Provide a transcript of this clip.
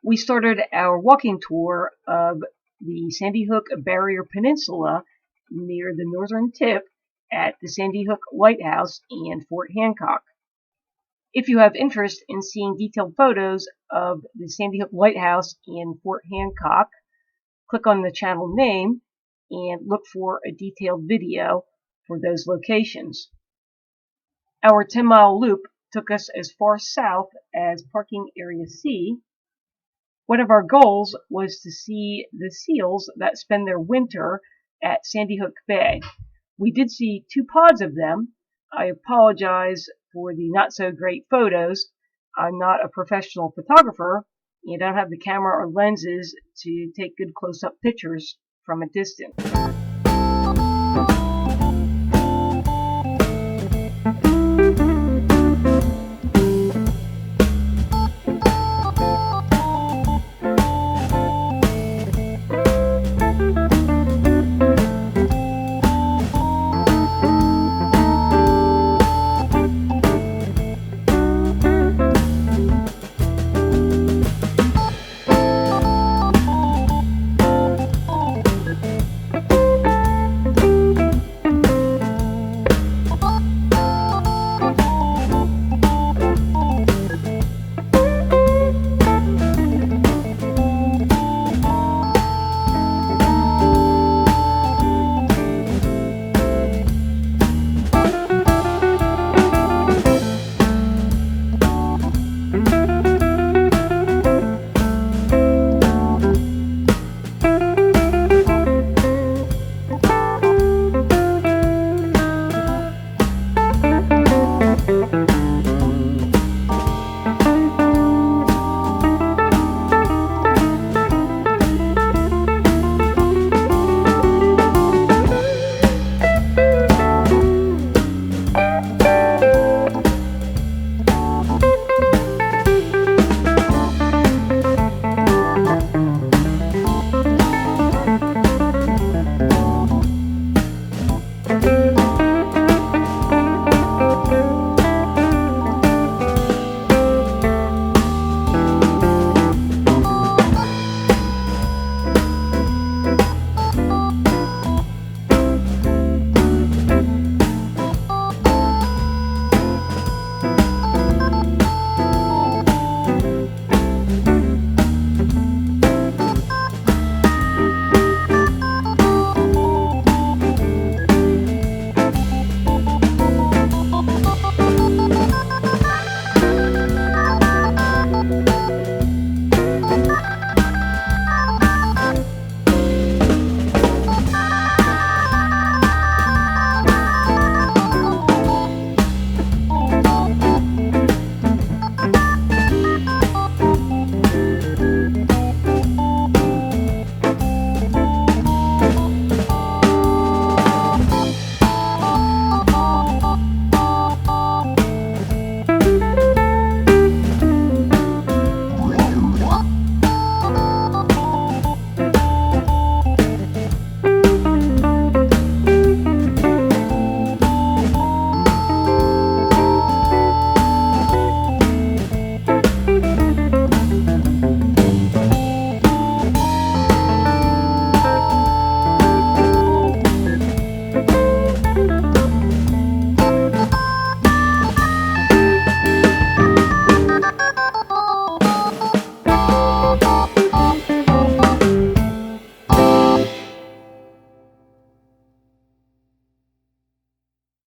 We started our walking tour of the Sandy Hook Barrier Peninsula near the northern tip at the Sandy Hook Lighthouse and Fort Hancock. If you have interest in seeing detailed photos of the Sandy Hook Lighthouse and Fort Hancock, click on the channel name and look for a detailed video for those locations. Our 10-mile loop took us as far south as Parking Area C. One of our goals was to see the seals that spend their winter at Sandy Hook Bay. We did see 2 pods of them. I apologize for the not so great photos. I'm not a professional photographer and I don't have the camera or lenses to take good close-up pictures from a distance.